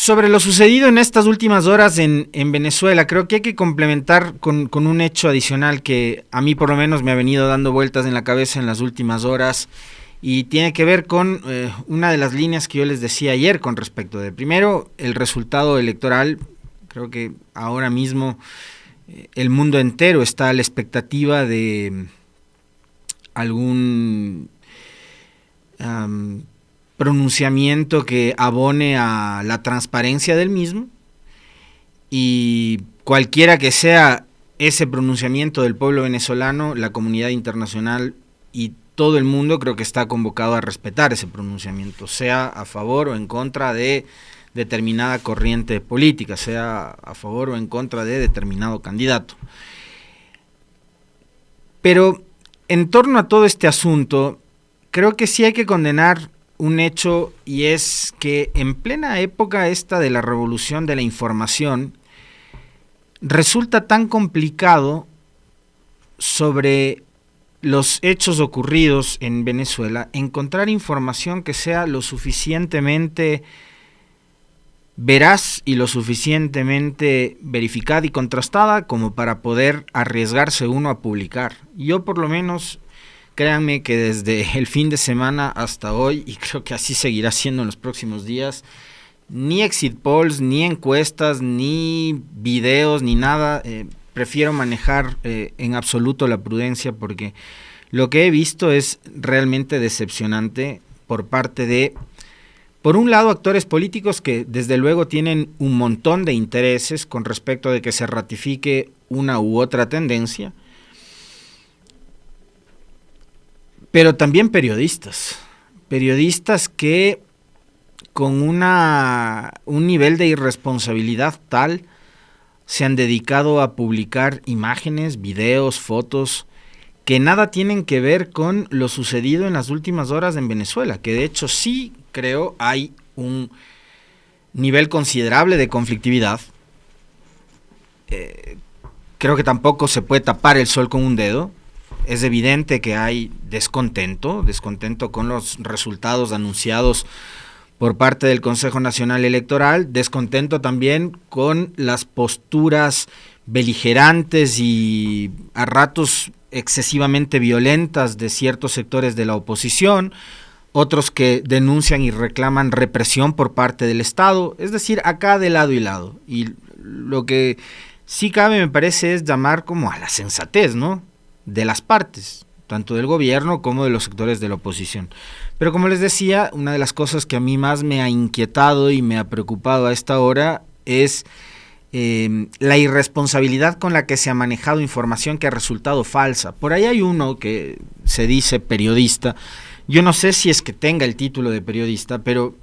Sobre lo sucedido en estas últimas horas en Venezuela, creo que hay que complementar con un hecho adicional que a mí por lo menos me ha venido dando vueltas en la cabeza en las últimas horas y tiene que ver con una de las líneas que yo les decía ayer con respecto de, primero, el resultado electoral. Creo que ahora mismo el mundo entero está a la expectativa de algún pronunciamiento que abone a la transparencia del mismo, y cualquiera que sea ese pronunciamiento del pueblo venezolano, la comunidad internacional y todo el mundo creo que está convocado a respetar ese pronunciamiento, sea a favor o en contra de determinada corriente política, sea a favor o en contra de determinado candidato. Pero en torno a todo este asunto, creo que sí hay que condenar un hecho, y es que en plena época esta de la revolución de la información, resulta tan complicado sobre los hechos ocurridos en Venezuela encontrar información que sea lo suficientemente veraz y lo suficientemente verificada y contrastada como para poder arriesgarse uno a publicar. Yo por lo menos, créanme que desde el fin de semana hasta hoy, y creo que así seguirá siendo en los próximos días, ni exit polls, ni encuestas, ni videos, ni nada, prefiero manejar en absoluto la prudencia, porque lo que he visto es realmente decepcionante por parte de, por un lado, actores políticos que desde luego tienen un montón de intereses con respecto de que se ratifique una u otra tendencia, pero también periodistas que con un nivel de irresponsabilidad tal se han dedicado a publicar imágenes, videos, fotos que nada tienen que ver con lo sucedido en las últimas horas en Venezuela, que de hecho sí creo hay un nivel considerable de conflictividad. Creo que tampoco se puede tapar el sol con un dedo. Es evidente que hay descontento con los resultados anunciados por parte del Consejo Nacional Electoral, descontento también con las posturas beligerantes y a ratos excesivamente violentas de ciertos sectores de la oposición, otros que denuncian y reclaman represión por parte del Estado, es decir, acá de lado y lado. Y lo que sí cabe, me parece, es llamar como a la sensatez, ¿no?, de las partes, tanto del gobierno como de los sectores de la oposición. Pero como les decía, una de las cosas que a mí más me ha inquietado y me ha preocupado a esta hora es la irresponsabilidad con la que se ha manejado información que ha resultado falsa. Por ahí hay uno que se dice periodista, yo no sé si es que tenga el título de periodista, pero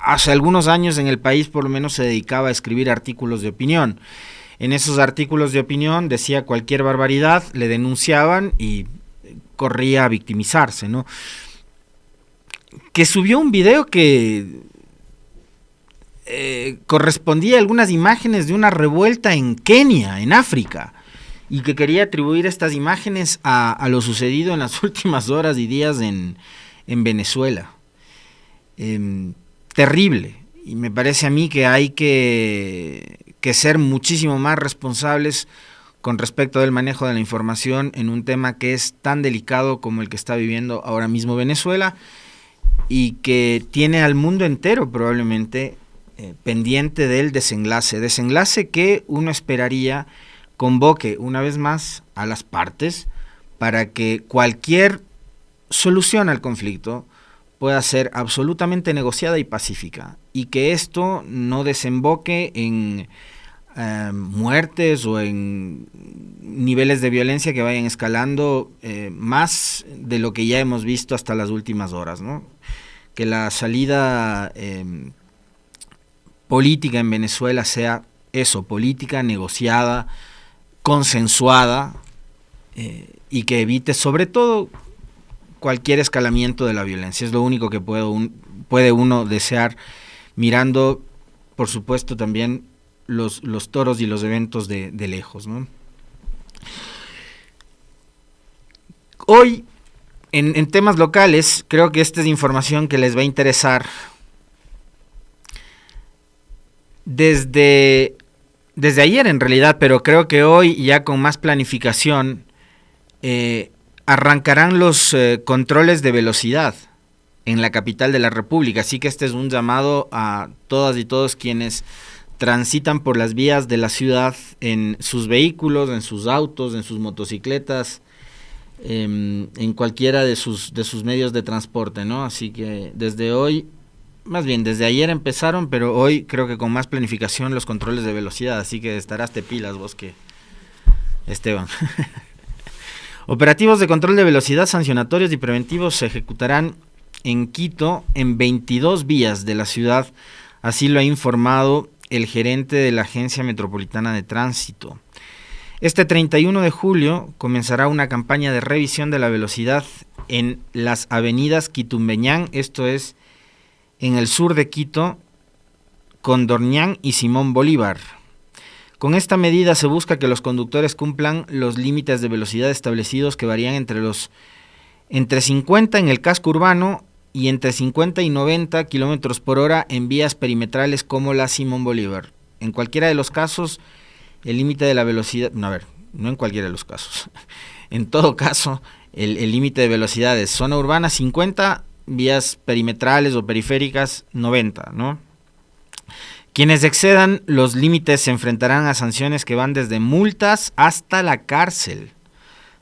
hace algunos años en el país por lo menos se dedicaba a escribir artículos de opinión. En esos artículos de opinión decía cualquier barbaridad, le denunciaban y corría a victimizarse, ¿no? Que subió un video que correspondía a algunas imágenes de una revuelta en Kenia, en África, y que quería atribuir estas imágenes a lo sucedido en las últimas horas y días en Venezuela. Terrible, y me parece a mí que hay que ser muchísimo más responsables con respecto del manejo de la información en un tema que es tan delicado como el que está viviendo ahora mismo Venezuela, y que tiene al mundo entero probablemente pendiente del desenlace que uno esperaría convoque una vez más a las partes para que cualquier solución al conflicto pueda ser absolutamente negociada y pacífica, y que esto no desemboque en muertes o en niveles de violencia que vayan escalando más de lo que ya hemos visto hasta las últimas horas, ¿no? Que la salida política en Venezuela sea eso, política negociada, consensuada, y que evite sobre todo cualquier escalamiento de la violencia. Es lo único que puede uno desear, mirando por supuesto también los toros y los eventos de lejos, ¿no? Hoy, en temas locales, creo que esta es información que les va a interesar. Desde, desde ayer en realidad, pero creo que hoy ya con más planificación arrancarán los controles de velocidad en la capital de la República. Así que este es un llamado a todas y todos quienes transitan por las vías de la ciudad en sus vehículos, en sus autos, en sus motocicletas, en cualquiera de sus medios de transporte, ¿no? Así que desde hoy, más bien desde ayer empezaron, pero hoy creo que con más planificación los controles de velocidad, así que estarás de pilas vos, que Esteban. Operativos de control de velocidad sancionatorios y preventivos se ejecutarán en Quito en 22 vías de la ciudad, así lo ha informado el gerente de la Agencia Metropolitana de Tránsito. Este 31 de julio comenzará una campaña de revisión de la velocidad en las avenidas Quitumbeñán, esto es en el sur de Quito, Condorñán y Simón Bolívar. Con esta medida se busca que los conductores cumplan los límites de velocidad establecidos, que varían entre 50 en el casco urbano y entre 50 y 90 kilómetros por hora en vías perimetrales como la Simón Bolívar. En cualquiera de los casos, el límite de la velocidad, no en cualquiera de los casos, en todo caso, el límite de velocidad es zona urbana 50, vías perimetrales o periféricas 90, ¿no? Quienes excedan los límites se enfrentarán a sanciones que van desde multas hasta la cárcel,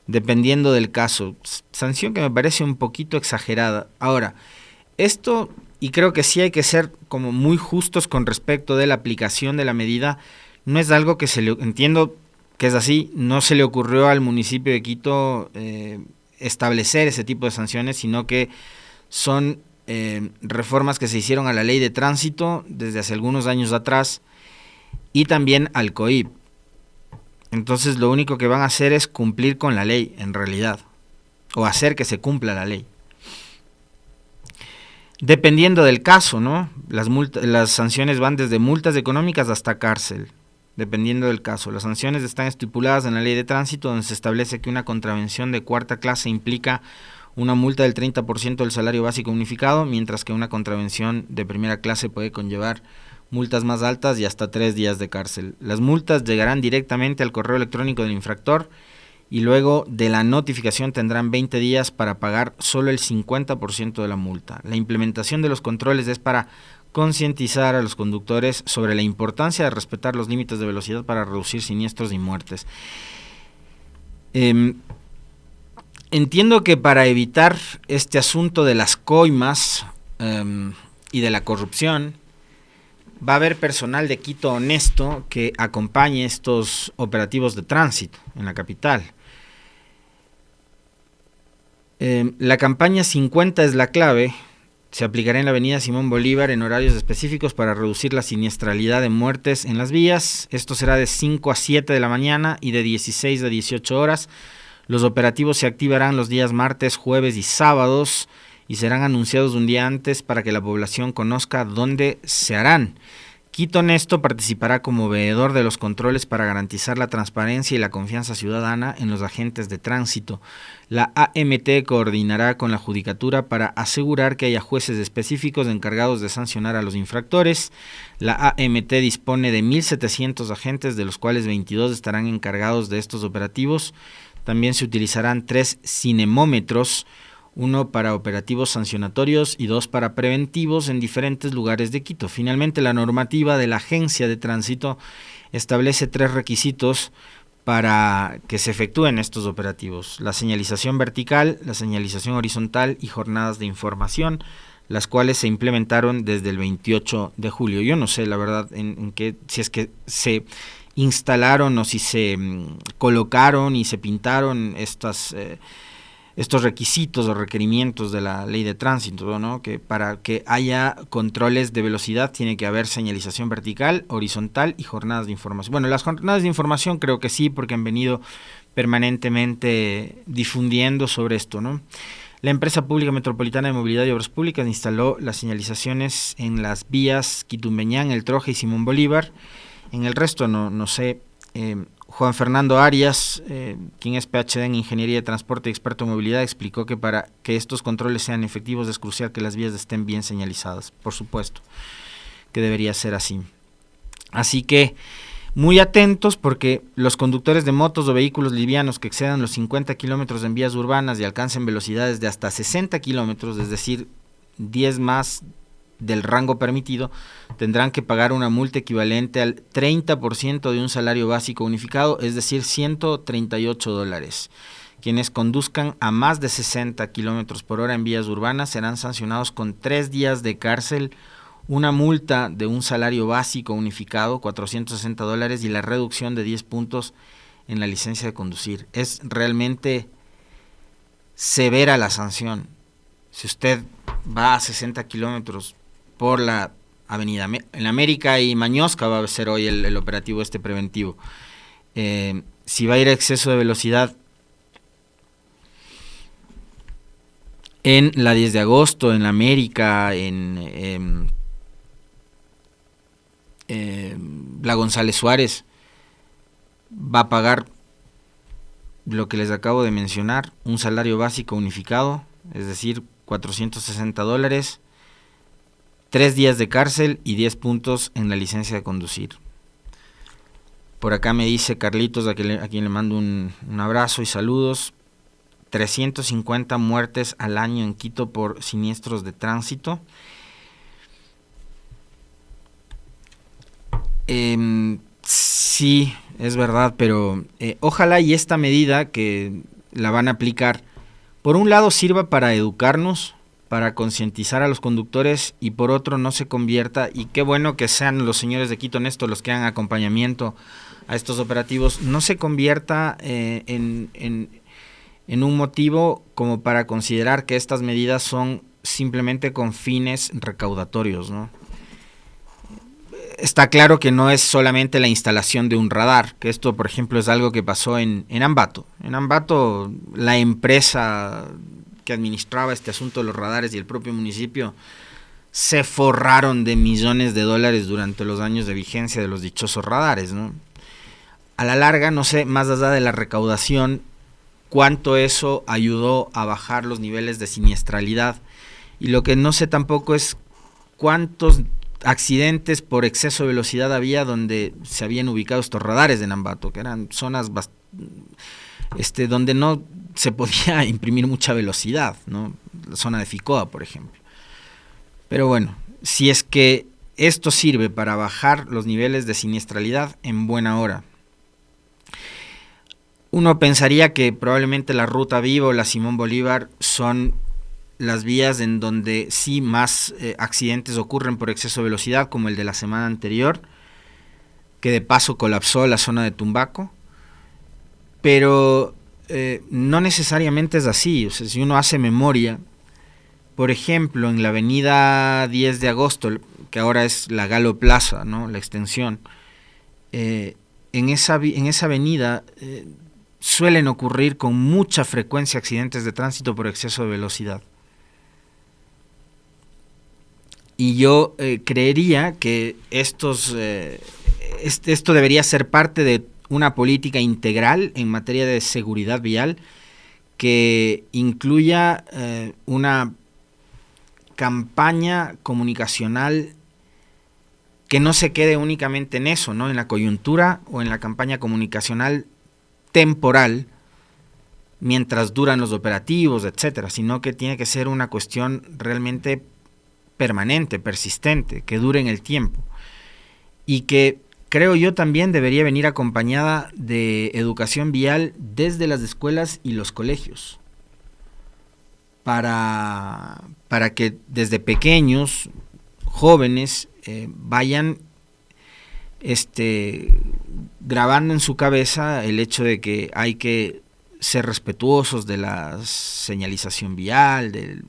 dependiendo del caso. Sanción que me parece un poquito exagerada. Ahora, esto, y creo que sí hay que ser como muy justos con respecto de la aplicación de la medida, no es algo que entiendo que es así, no se le ocurrió al municipio de Quito establecer ese tipo de sanciones, sino que son reformas que se hicieron a la ley de tránsito desde hace algunos años atrás y también al COIP. Entonces lo único que van a hacer es cumplir con la ley, en realidad, o hacer que se cumpla la ley. Dependiendo del caso, ¿no? Las sanciones van desde multas económicas hasta cárcel, dependiendo del caso. Las sanciones están estipuladas en la ley de tránsito, donde se establece que una contravención de cuarta clase implica una multa del 30% del salario básico unificado, mientras que una contravención de primera clase puede conllevar multas más altas y hasta 3 días de cárcel. Las multas llegarán directamente al correo electrónico del infractor y luego de la notificación tendrán 20 días para pagar solo el 50% de la multa. La implementación de los controles es para concientizar a los conductores sobre la importancia de respetar los límites de velocidad para reducir siniestros y muertes. Entiendo que para evitar este asunto de las coimas y de la corrupción, va a haber personal de Quito honesto que acompañe estos operativos de tránsito en la capital. La campaña 50 es la clave. Se aplicará en la avenida Simón Bolívar en horarios específicos para reducir la siniestralidad de muertes en las vías. Esto será de 5 a 7 de la mañana y de 16 a 18 horas. Los operativos se activarán los días martes, jueves y sábados y serán anunciados un día antes para que la población conozca dónde se harán. Quito Honesto participará como veedor de los controles para garantizar la transparencia y la confianza ciudadana en los agentes de tránsito. La AMT coordinará con la Judicatura para asegurar que haya jueces específicos encargados de sancionar a los infractores. La AMT dispone de 1.700 agentes, de los cuales 22 estarán encargados de estos operativos. También se utilizarán 3 cinemómetros, uno para operativos sancionatorios y 2 para preventivos en diferentes lugares de Quito. Finalmente, la normativa de la Agencia de Tránsito establece 3 requisitos para que se efectúen estos operativos: la señalización vertical, la señalización horizontal y jornadas de información, las cuales se implementaron desde el 28 de julio. Yo no sé, la verdad, si es que se instalaron o si se colocaron y se pintaron estos requisitos o requerimientos de la ley de tránsito, ¿no? Que para que haya controles de velocidad tiene que haber señalización vertical, horizontal y jornadas de información. Bueno, las jornadas de información creo que sí, porque han venido permanentemente difundiendo sobre esto, ¿no? La empresa pública metropolitana de movilidad y obras públicas instaló las señalizaciones en las vías Quitumbeñán, El Troje y Simón Bolívar. En el resto no sé. Juan Fernando Arias, quien es PhD en Ingeniería de Transporte y experto en movilidad, explicó que para que estos controles sean efectivos es crucial que las vías estén bien señalizadas. Por supuesto que debería ser así. Así que muy atentos, porque los conductores de motos o vehículos livianos que excedan los 50 kilómetros en vías urbanas y alcancen velocidades de hasta 60 kilómetros, es decir, 10 más del rango permitido, tendrán que pagar una multa equivalente al 30% de un salario básico unificado, es decir, $138. Quienes conduzcan a más de 60 kilómetros por hora en vías urbanas serán sancionados con 3 días de cárcel, una multa de un salario básico unificado, $460, y la reducción de 10 puntos en la licencia de conducir. Es realmente severa la sanción. Si usted va a 60 kilómetros por la avenida en América y Mañosca, va a ser hoy el operativo preventivo. Si va a ir a exceso de velocidad en la 10 de agosto, en la América, en la González Suárez, va a pagar lo que les acabo de mencionar, un salario básico unificado, es decir, $460, 3 días de cárcel y 10 puntos en la licencia de conducir. Por acá me dice Carlitos, a quien le mando un abrazo y saludos: 350 muertes al año en Quito por siniestros de tránsito. Sí, es verdad, pero ojalá y esta medida que la van a aplicar, por un lado sirva para educarnos, para concientizar a los conductores, y por otro no se convierta, y qué bueno que sean los señores de Quito Honesto los que hagan acompañamiento a estos operativos, no se convierta en un motivo como para considerar que estas medidas son simplemente con fines recaudatorios, ¿no? Está claro que no es solamente la instalación de un radar, que esto, por ejemplo, es algo que pasó en Ambato. En Ambato, la empresa que administraba este asunto de los radares y el propio municipio se forraron de millones de dólares durante los años de vigencia de los dichosos radares, ¿no? A la larga, no sé, más allá de la recaudación, cuánto eso ayudó a bajar los niveles de siniestralidad, y lo que no sé tampoco es cuántos accidentes por exceso de velocidad había donde se habían ubicado estos radares de Ambato, que eran zonas donde no se podía imprimir mucha velocidad, ¿no? La zona de Ficoa, por ejemplo. Pero bueno, si es que esto sirve para bajar los niveles de siniestralidad, en buena hora. Uno pensaría que probablemente la Ruta Viva o la Simón Bolívar son las vías en donde sí más accidentes ocurren por exceso de velocidad, como el de la semana anterior, que de paso colapsó la zona de Tumbaco, pero no necesariamente es así. O sea, si uno hace memoria, por ejemplo, en la avenida 10 de agosto, que ahora es la Galo Plaza, ¿no?, la extensión, en esa avenida suelen ocurrir con mucha frecuencia accidentes de tránsito por exceso de velocidad. Y yo creería que esto debería ser parte de una política integral en materia de seguridad vial que incluya una campaña comunicacional que no se quede únicamente en eso, ¿no?, en la coyuntura o en la campaña comunicacional temporal mientras duran los operativos, etcétera, sino que tiene que ser una cuestión realmente permanente, persistente, que dure en el tiempo, y que creo yo también debería venir acompañada de educación vial desde las escuelas y los colegios, para que desde pequeños, jóvenes, vayan grabando en su cabeza el hecho de que hay que ser respetuosos de la señalización vial, de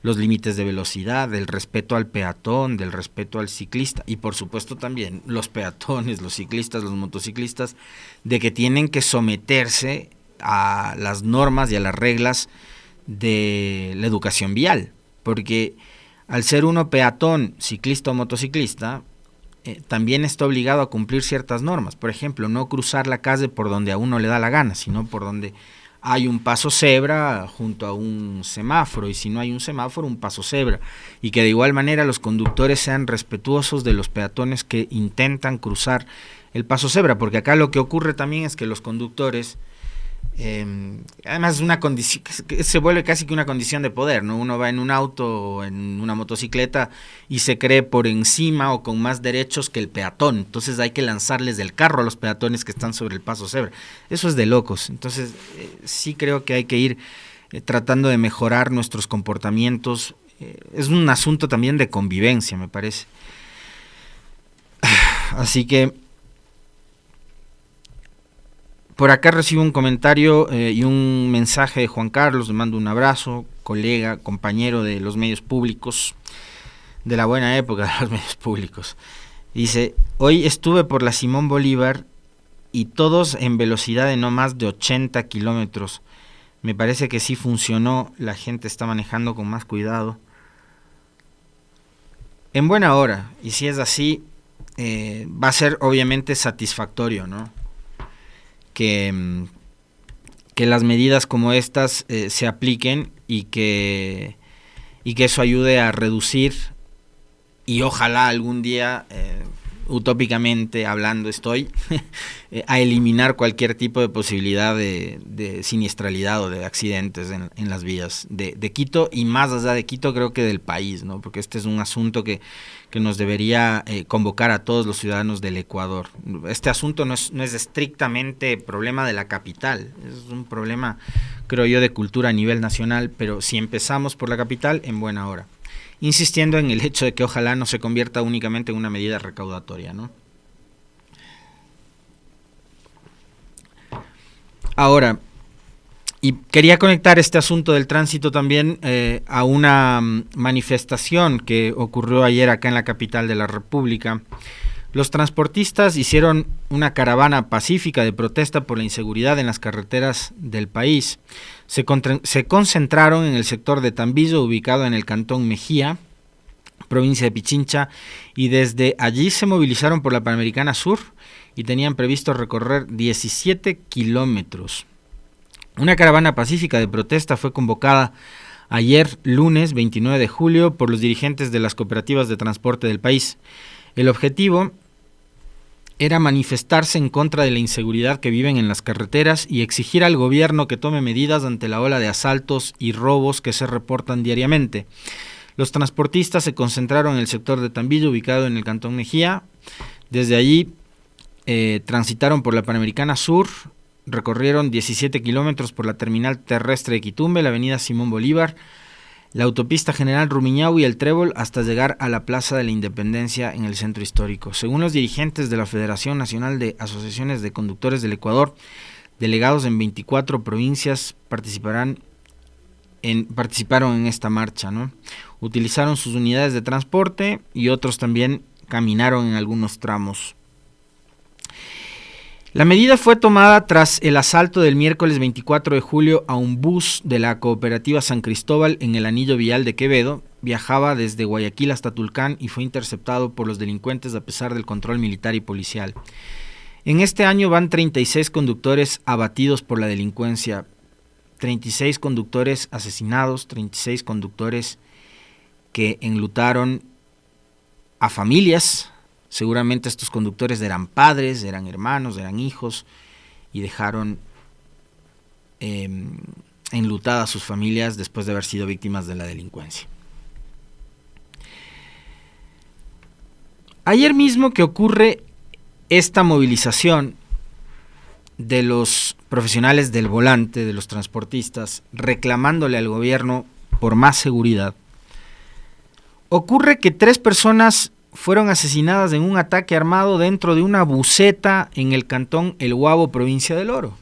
los límites de velocidad, del respeto al peatón, del respeto al ciclista, y por supuesto también los peatones, los ciclistas, los motociclistas, de que tienen que someterse a las normas y a las reglas de la educación vial, porque al ser uno peatón, ciclista o motociclista, también está obligado a cumplir ciertas normas. Por ejemplo, no cruzar la calle por donde a uno le da la gana, sino por donde hay un paso cebra junto a un semáforo, y si no hay un semáforo, un paso cebra, y que de igual manera los conductores sean respetuosos de los peatones que intentan cruzar el paso cebra, porque acá lo que ocurre también es que los conductores, además es una condición, se vuelve casi que una condición de poder, ¿no? Uno va en un auto o en una motocicleta y se cree por encima o con más derechos que el peatón, entonces hay que lanzarles del carro a los peatones que están sobre el paso cebra. Eso es de locos. Entonces sí creo que hay que ir tratando de mejorar nuestros comportamientos. Es un asunto también de convivencia, me parece. Así que por acá recibo un comentario y un mensaje de Juan Carlos, le mando un abrazo, colega, compañero de los medios públicos, de la buena época de los medios públicos. Dice: hoy estuve por la Simón Bolívar y todos en velocidad de no más de 80 kilómetros. Me parece que sí funcionó, la gente está manejando con más cuidado. En buena hora, y si es así, va a ser obviamente satisfactorio, ¿no? Que las medidas como estas se apliquen y que eso ayude a reducir y ojalá algún día, utópicamente hablando estoy, a eliminar cualquier tipo de posibilidad de siniestralidad o de accidentes en las vías de Quito, y más allá de Quito creo que del país, ¿no? Porque este es un asunto que nos debería convocar a todos los ciudadanos del Ecuador. Este asunto no es estrictamente problema de la capital, es un problema, creo yo, de cultura a nivel nacional, pero si empezamos por la capital, en buena hora. Insistiendo en el hecho de que ojalá no se convierta únicamente en una medida recaudatoria, ¿no? Ahora, y quería conectar este asunto del tránsito también a una manifestación que ocurrió ayer acá en la capital de la República. Los transportistas hicieron una caravana pacífica de protesta por la inseguridad en las carreteras del país. Se concentraron en el sector de Tambillo, ubicado en el cantón Mejía, provincia de Pichincha, y desde allí se movilizaron por la Panamericana Sur y tenían previsto recorrer 17 kilómetros. Una caravana pacífica de protesta fue convocada ayer, lunes 29 de julio, por los dirigentes de las cooperativas de transporte del país. El objetivo era manifestarse en contra de la inseguridad que viven en las carreteras y exigir al gobierno que tome medidas ante la ola de asaltos y robos que se reportan diariamente. Los transportistas se concentraron en el sector de Tambillo, ubicado en el cantón Mejía. Desde allí transitaron por la Panamericana Sur, recorrieron 17 kilómetros por la terminal terrestre de Quitumbe, la avenida Simón Bolívar, la autopista General Rumiñahui y el Trébol, hasta llegar a la Plaza de la Independencia en el centro histórico. Según los dirigentes de la Federación Nacional de Asociaciones de Conductores del Ecuador, delegados en 24 provincias participaron en esta marcha, ¿no? Utilizaron sus unidades de transporte y otros también caminaron en algunos tramos. La medida fue tomada tras el asalto del miércoles 24 de julio a un bus de la cooperativa San Cristóbal en el anillo vial de Quevedo. Viajaba desde Guayaquil hasta Tulcán y fue interceptado por los delincuentes a pesar del control militar y policial. En este año van 36 conductores abatidos por la delincuencia, 36 conductores asesinados, 36 conductores que enlutaron a familias. Seguramente estos conductores eran padres, eran hermanos, eran hijos, y dejaron enlutadas a sus familias después de haber sido víctimas de la delincuencia. Ayer mismo que ocurre esta movilización de los profesionales del volante, de los transportistas, reclamándole al gobierno por más seguridad, ocurre que 3 personas fueron asesinadas en un ataque armado dentro de una buseta en el cantón El Guabo, provincia del Oro.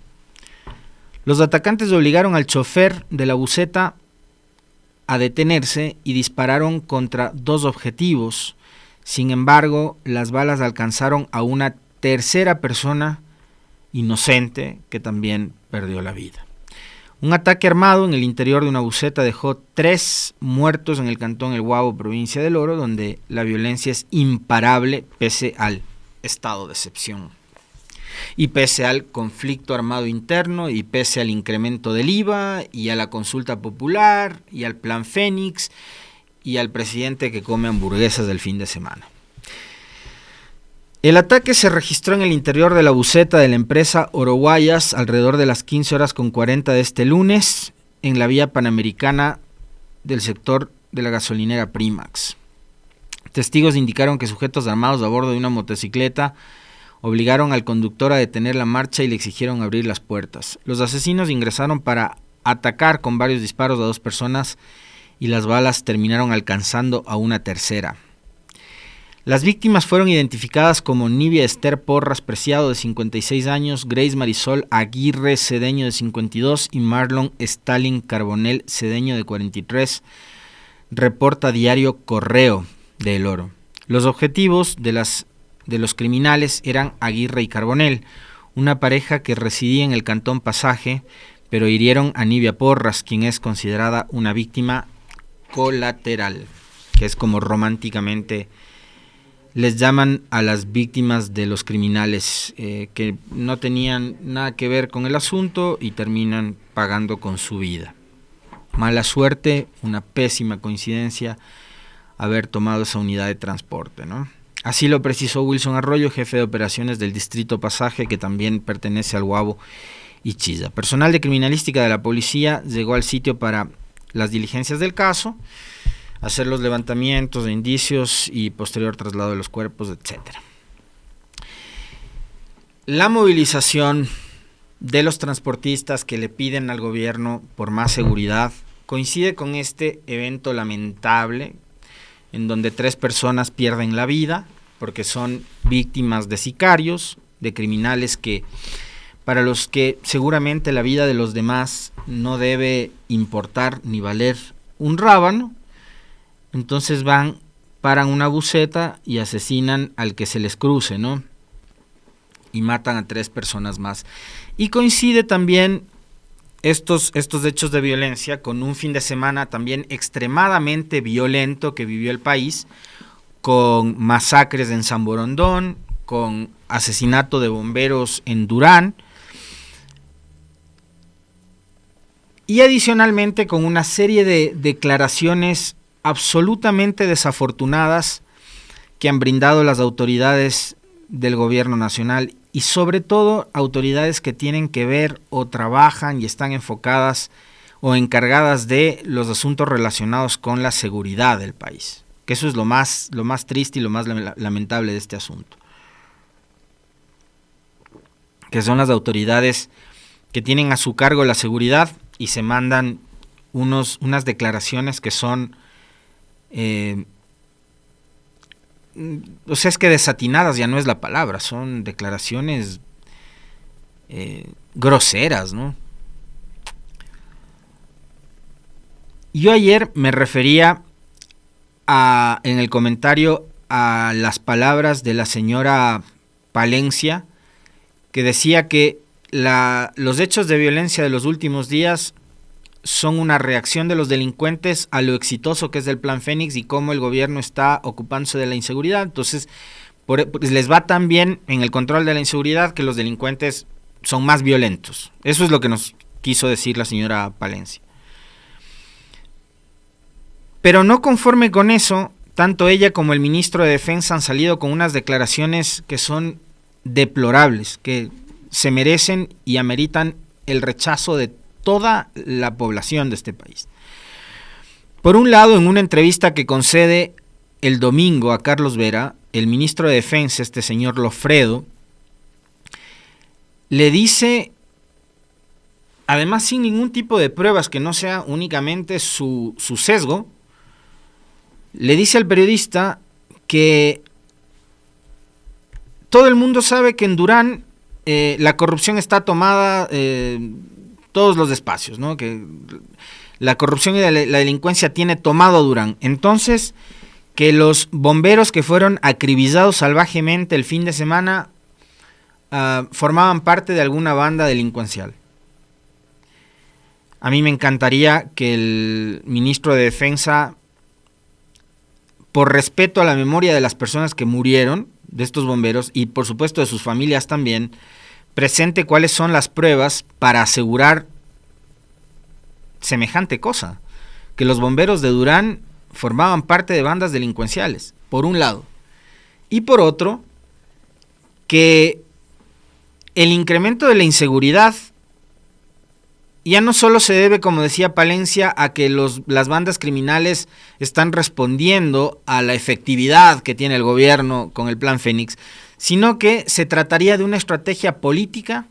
Los atacantes obligaron al chofer de la buseta a detenerse y dispararon contra 2 objetivos. Sin embargo, las balas alcanzaron a una tercera persona inocente que también perdió la vida. Un ataque armado en el interior de una buseta dejó 3 muertos en el cantón El Guabo, provincia del Oro, donde la violencia es imparable pese al estado de excepción. Y pese al conflicto armado interno, y pese al incremento del IVA, y a la consulta popular, y al plan Fénix, y al presidente que come hamburguesas del fin de semana. El ataque se registró en el interior de la buseta de la empresa Oroguayas alrededor de las 15:40 de este lunes, en la vía panamericana del sector de la gasolinera Primax. Testigos indicaron que sujetos armados a bordo de una motocicleta obligaron al conductor a detener la marcha y le exigieron abrir las puertas. Los asesinos ingresaron para atacar con varios disparos a 2 personas y las balas terminaron alcanzando a una tercera. Las víctimas fueron identificadas como Nivia Esther Porras Preciado, de 56 años, Grace Marisol Aguirre Cedeño, de 52, y Marlon Stalin Carbonell Cedeño, de 43, reporta Diario Correo de El Oro. Los objetivos de los criminales eran Aguirre y Carbonell, una pareja que residía en el cantón Pasaje, pero hirieron a Nivia Porras, quien es considerada una víctima colateral, que es como románticamente les llaman a las víctimas de los criminales, que no tenían nada que ver con el asunto y terminan pagando con su vida. Mala suerte, una pésima coincidencia haber tomado esa unidad de transporte, ¿no? Así lo precisó Wilson Arroyo, jefe de operaciones del distrito Pasaje, que también pertenece al Guabo y Chiza. Personal de criminalística de la policía llegó al sitio para las diligencias del caso, hacer los levantamientos de indicios y posterior traslado de los cuerpos, etc. La movilización de los transportistas que le piden al gobierno por más seguridad coincide con este evento lamentable en donde 3 personas pierden la vida porque son víctimas de sicarios, de criminales que para los que seguramente la vida de los demás no debe importar ni valer un rábano. Entonces paran una buseta y asesinan al que se les cruce, ¿no? Y matan a 3 personas más. Y coincide también estos hechos de violencia con un fin de semana también extremadamente violento que vivió el país, con masacres en San Borondón, con asesinato de bomberos en Durán, y adicionalmente con una serie de declaraciones absolutamente desafortunadas que han brindado las autoridades del gobierno nacional y sobre todo autoridades que tienen que ver o trabajan y están enfocadas o encargadas de los asuntos relacionados con la seguridad del país, que eso es lo más triste y lo más lamentable de este asunto, que son las autoridades que tienen a su cargo la seguridad y se mandan unas declaraciones que son o sea, es que desatinadas ya no es la palabra, son declaraciones groseras, ¿no? Yo ayer me refería en el comentario a las palabras de la señora Palencia, que decía que los hechos de violencia de los últimos días son una reacción de los delincuentes a lo exitoso que es el plan Fénix y cómo el gobierno está ocupándose de la inseguridad. Entonces, pues les va tan bien en el control de la inseguridad que los delincuentes son más violentos. Eso es lo que nos quiso decir la señora Palencia. Pero no conforme con eso, tanto ella como el ministro de Defensa han salido con unas declaraciones que son deplorables, que se merecen y ameritan el rechazo de toda la población de este país. Por un lado, en una entrevista que concede el domingo a Carlos Vera, el ministro de Defensa, este señor Lofredo, le dice, además sin ningún tipo de pruebas que no sea únicamente su sesgo, le dice al periodista que todo el mundo sabe que en Durán la corrupción está tomada todos los espacios, ¿no? Que la corrupción y la delincuencia tiene tomado Durán. Entonces, que los bomberos que fueron acribillados salvajemente el fin de semana formaban parte de alguna banda delincuencial. A mí me encantaría que el ministro de Defensa, por respeto a la memoria de las personas que murieron, de estos bomberos, y por supuesto de sus familias también, presente cuáles son las pruebas para asegurar semejante cosa, que los bomberos de Durán formaban parte de bandas delincuenciales, por un lado, y por otro, que el incremento de la inseguridad ya no solo se debe, como decía Palencia, a que las bandas criminales están respondiendo a la efectividad que tiene el gobierno con el Plan Fénix, sino que se trataría de una estrategia política,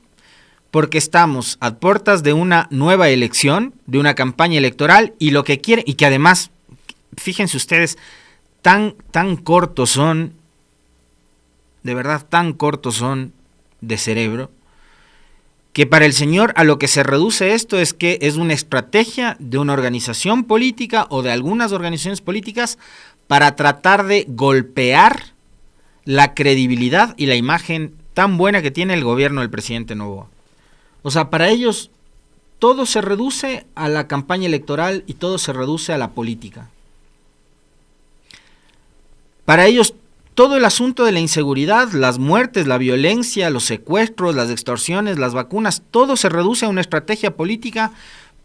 porque estamos a puertas de una nueva elección, de una campaña electoral, y lo que quiere, y que además, fíjense ustedes, tan cortos son, de verdad tan cortos son de cerebro, que para el señor a lo que se reduce esto es que es una estrategia de una organización política o de algunas organizaciones políticas para tratar de golpear la credibilidad y la imagen tan buena que tiene el gobierno del presidente Noboa. O sea, para ellos todo se reduce a la campaña electoral y todo se reduce a la política. Para ellos todo el asunto de la inseguridad, las muertes, la violencia, los secuestros, las extorsiones, las vacunas, todo se reduce a una estrategia política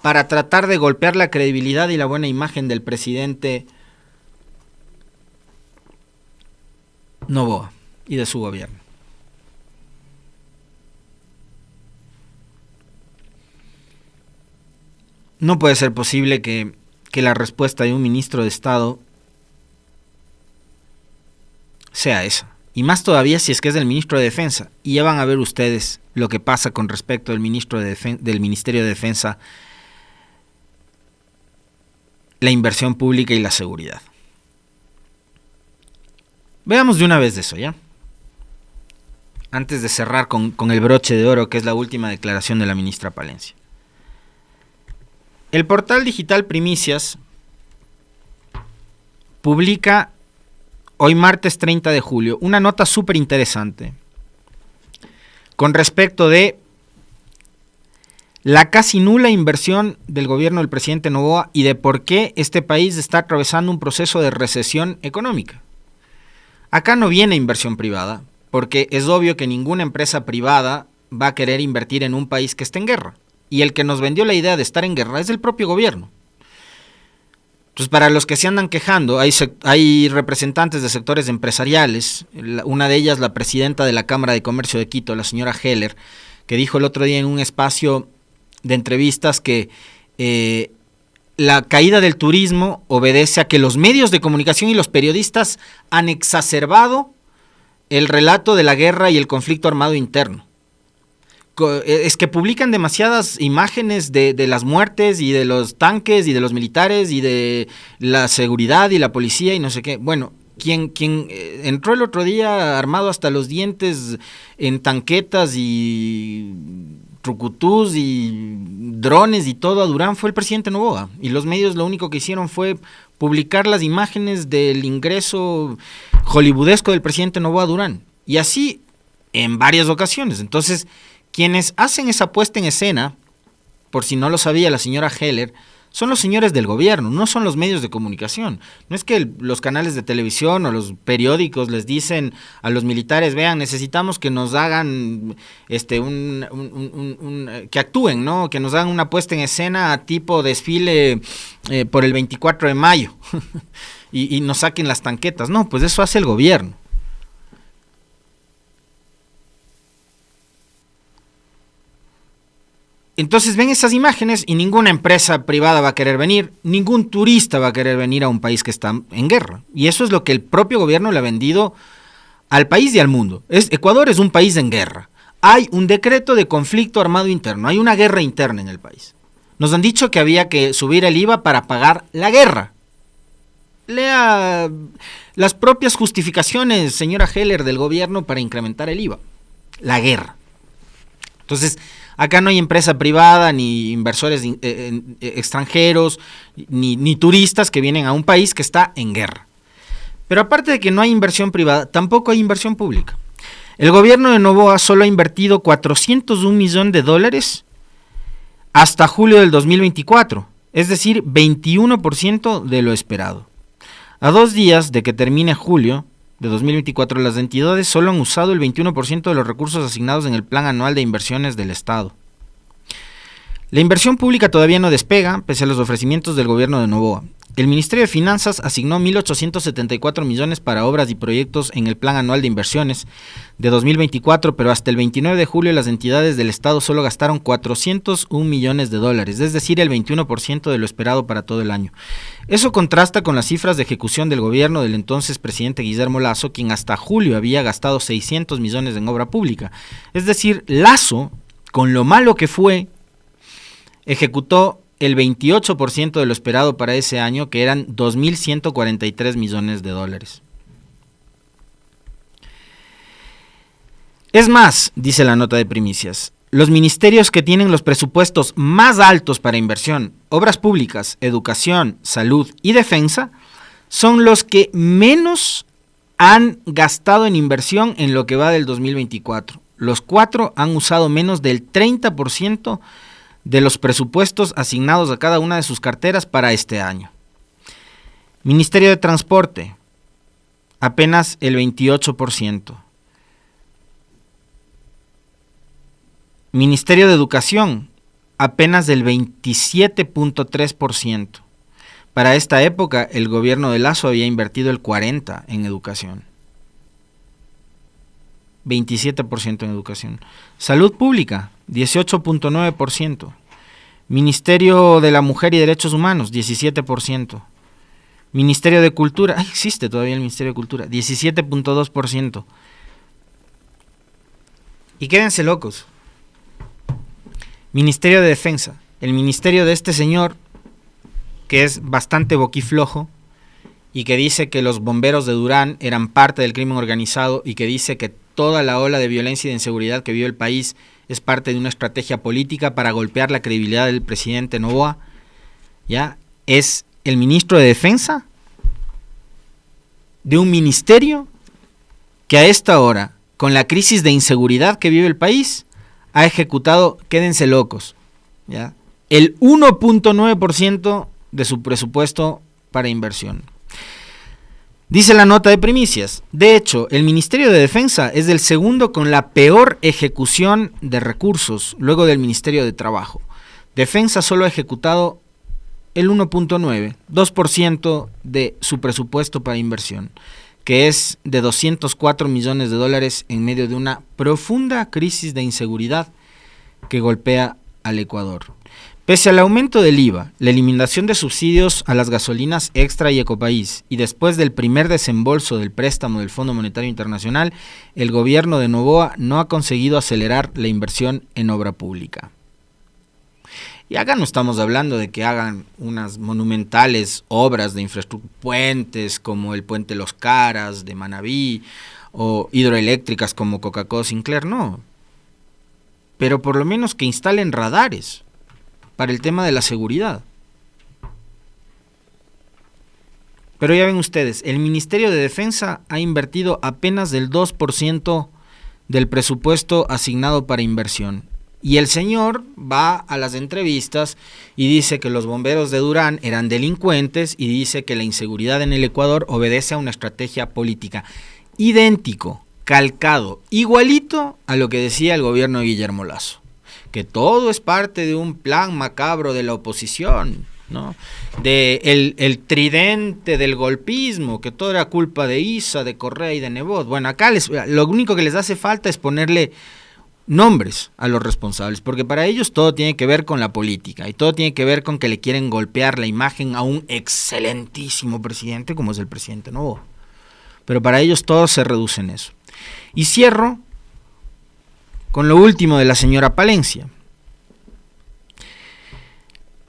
para tratar de golpear la credibilidad y la buena imagen del presidente Noboa y de su gobierno. No puede ser posible que la respuesta de un ministro de Estado sea esa. Y más todavía si es que es del ministro de Defensa. Y ya van a ver ustedes lo que pasa con respecto al ministro del Ministerio de Defensa, la inversión pública y la seguridad. Veamos de una vez de eso, ¿ya? Antes de cerrar con el broche de oro, que es la última declaración de la ministra Palencia. El portal digital Primicias publica hoy martes 30 de julio una nota súper interesante con respecto de la casi nula inversión del gobierno del presidente Noboa y de por qué este país está atravesando un proceso de recesión económica. Acá no viene inversión privada, porque es obvio que ninguna empresa privada va a querer invertir en un país que esté en guerra. Y el que nos vendió la idea de estar en guerra es el propio gobierno. Entonces, para los que se andan quejando, hay representantes de sectores empresariales, una de ellas la presidenta de la Cámara de Comercio de Quito, la señora Heller, que dijo el otro día en un espacio de entrevistas que la caída del turismo obedece a que los medios de comunicación y los periodistas han exacerbado el relato de la guerra y el conflicto armado interno. Es que publican demasiadas imágenes de las muertes y de los tanques y de los militares y de la seguridad y la policía y no sé qué. Bueno, quien entró el otro día armado hasta los dientes en tanquetas y trucutús y drones y todo a Durán fue el presidente Noboa. Y los medios lo único que hicieron fue publicar las imágenes del ingreso hollywoodesco del presidente Noboa a Durán. Y así en varias ocasiones. Entonces, quienes hacen esa puesta en escena, por si no lo sabía la señora Heller, son los señores del gobierno, no son los medios de comunicación. No es que los canales de televisión o los periódicos les dicen a los militares, vean, necesitamos que nos hagan que actúen, ¿no? Que nos hagan una puesta en escena tipo desfile por el 24 de mayo y nos saquen las tanquetas. No, pues eso hace el gobierno. Entonces ven esas imágenes y ninguna empresa privada va a querer venir, ningún turista va a querer venir a un país que está en guerra. Y eso es lo que el propio gobierno le ha vendido al país y al mundo. Ecuador es un país en guerra. Hay un decreto de conflicto armado interno, hay una guerra interna en el país. Nos han dicho que había que subir el IVA para pagar la guerra. Lea las propias justificaciones, señora Heller, del gobierno para incrementar el IVA. La guerra. Entonces, acá no hay empresa privada, ni inversores extranjeros, ni turistas que vienen a un país que está en guerra. Pero aparte de que no hay inversión privada, tampoco hay inversión pública. El gobierno de Noboa solo ha invertido $401 millones hasta julio del 2024, es decir, 21% de lo esperado. A 2 días de que termine julio, de 2024, las entidades solo han usado el 21% de los recursos asignados en el Plan Anual de Inversiones del Estado. La inversión pública todavía no despega, pese a los ofrecimientos del gobierno de Noboa. El Ministerio de Finanzas asignó 1.874 millones para obras y proyectos en el Plan Anual de Inversiones de 2024, pero hasta el 29 de julio las entidades del Estado solo gastaron 401 millones de dólares, es decir, el 21% de lo esperado para todo el año. Eso contrasta con las cifras de ejecución del gobierno del entonces presidente Guillermo Lasso, quien hasta julio había gastado 600 millones en obra pública. Es decir, Lasso, con lo malo que fue, ejecutó el 28% de lo esperado para ese año, que eran 2.143 millones de dólares. Es más, dice la nota de Primicias, los ministerios que tienen los presupuestos más altos para inversión, obras públicas, educación, salud y defensa, son los que menos han gastado en inversión en lo que va del 2024. Los 4 han usado menos del 30% de los presupuestos asignados a cada una de sus carteras para este año. Ministerio de Transporte, apenas el 28%. Ministerio de Educación, apenas del 27.3%. Para esta época, el gobierno de Lasso había invertido el 40% en educación. 27% en educación. Salud pública, 18.9%. Ministerio de la Mujer y Derechos Humanos, 17%. Ministerio de Cultura, existe todavía el Ministerio de Cultura, 17.2%. Y quédense locos. Ministerio de Defensa, el ministerio de este señor, que es bastante boquiflojo, y que dice que los bomberos de Durán eran parte del crimen organizado, y que dice que toda la ola de violencia y de inseguridad que vive el país es parte de una estrategia política para golpear la credibilidad del presidente Noboa, ¿ya? Es el ministro de Defensa de un ministerio que a esta hora, con la crisis de inseguridad que vive el país, ha ejecutado, quédense locos, ¿ya?, el 1.9% de su presupuesto para inversión. Dice la nota de Primicias, de hecho, el Ministerio de Defensa es el segundo con la peor ejecución de recursos, luego del Ministerio de Trabajo. Defensa solo ha ejecutado el 1.9%, 2% de su presupuesto para inversión, que es de 204 millones de dólares en medio de una profunda crisis de inseguridad que golpea al Ecuador. Pese al aumento del IVA, la eliminación de subsidios a las gasolinas Extra y Ecopaís, y después del primer desembolso del préstamo del Fondo Monetario Internacional, el gobierno de Noboa no ha conseguido acelerar la inversión en obra pública. Y acá no estamos hablando de que hagan unas monumentales obras de infraestructura, puentes como el puente Los Caras de Manabí, o hidroeléctricas como Coca-Cola Sinclair, no. Pero por lo menos que instalen radares para el tema de la seguridad. Pero ya ven ustedes, el Ministerio de Defensa ha invertido apenas del 2% del presupuesto asignado para inversión. Y el señor va a las entrevistas y dice que los bomberos de Durán eran delincuentes y dice que la inseguridad en el Ecuador obedece a una estrategia política. Idéntico, calcado, igualito a lo que decía el gobierno de Guillermo Lasso, que todo es parte de un plan macabro de la oposición, ¿no? De el tridente del golpismo, que todo era culpa de Issa, de Correa y de Nebot. Bueno, acá lo único que les hace falta es ponerle nombres a los responsables, porque para ellos todo tiene que ver con la política y todo tiene que ver con que le quieren golpear la imagen a un excelentísimo presidente como es el presidente Noboa. Pero para ellos todo se reduce en eso. Y cierro con lo último de la señora Palencia.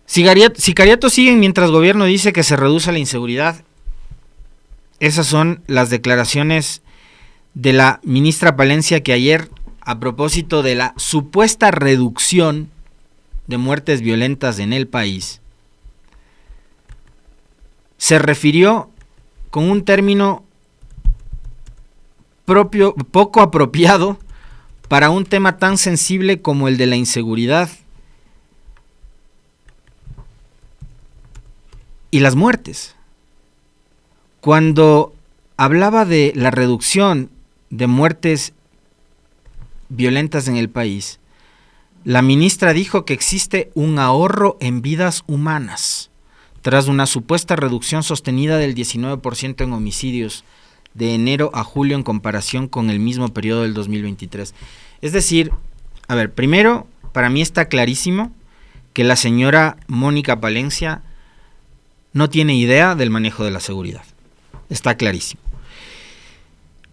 Sicariatos siguen mientras gobierno dice que se reduce la inseguridad. Esas son las declaraciones de la ministra Palencia, que ayer, a propósito de la supuesta reducción de muertes violentas en el país, se refirió con un término poco apropiado para un tema tan sensible como el de la inseguridad y las muertes. Cuando hablaba de la reducción de muertes violentas en el país, la ministra dijo que existe un ahorro en vidas humanas tras una supuesta reducción sostenida del 19% en homicidios de enero a julio en comparación con el mismo periodo del 2023. Es decir, a ver, primero, para mí está clarísimo que la señora Mónica Palencia no tiene idea del manejo de la seguridad. Está clarísimo.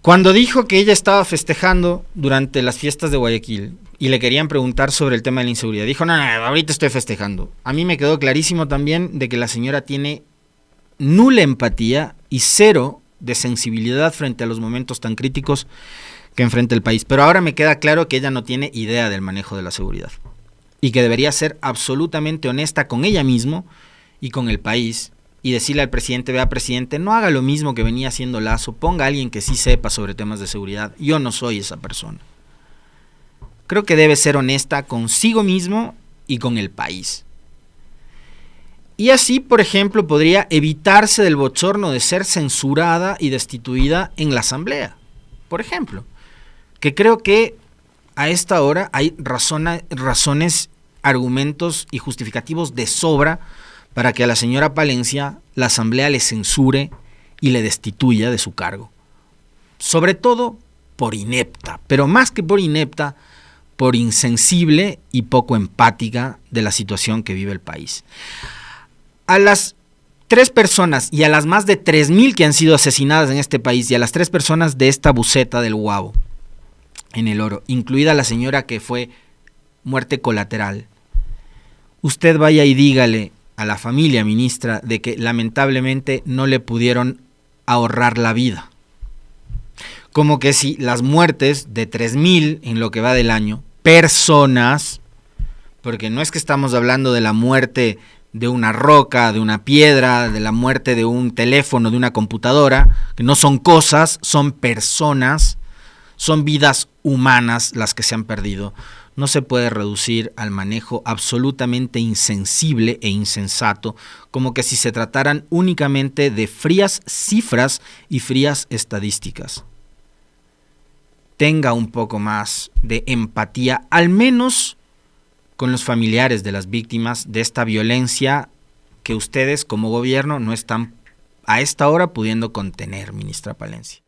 Cuando dijo que ella estaba festejando durante las fiestas de Guayaquil y le querían preguntar sobre el tema de la inseguridad, dijo, no, ahorita estoy festejando. A mí me quedó clarísimo también de que la señora tiene nula empatía y cero de sensibilidad frente a los momentos tan críticos que enfrenta el país. Pero ahora me queda claro que ella no tiene idea del manejo de la seguridad y que debería ser absolutamente honesta con ella misma y con el país y decirle al presidente, vea presidente, no haga lo mismo que venía haciendo Lazo, ponga a alguien que sí sepa sobre temas de seguridad. Yo no soy esa persona. Creo que debe ser honesta consigo mismo y con el país. Y así, por ejemplo, podría evitarse del bochorno de ser censurada y destituida en la Asamblea. Por ejemplo, que creo que a esta hora hay razones, argumentos y justificativos de sobra para que a la señora Palencia la Asamblea le censure y le destituya de su cargo. Sobre todo por inepta, pero más que por inepta, por insensible y poco empática de la situación que vive el país. A las 3 personas y a las más de 3.000 que han sido asesinadas en este país y a las 3 personas de esta buceta del Guavo en El Oro, incluida la señora que fue muerte colateral, usted vaya y dígale a la familia, ministra, de que lamentablemente no le pudieron ahorrar la vida. Como que si las muertes de 3.000 en lo que va del año, personas, porque no es que estamos hablando de la muerte de una roca, de una piedra, de la muerte de un teléfono, de una computadora, que no son cosas, son personas, son vidas humanas las que se han perdido. No se puede reducir al manejo absolutamente insensible e insensato, como que si se trataran únicamente de frías cifras y frías estadísticas. Tenga un poco más de empatía, al menos con los familiares de las víctimas de esta violencia que ustedes como gobierno no están a esta hora pudiendo contener, ministra Palencia.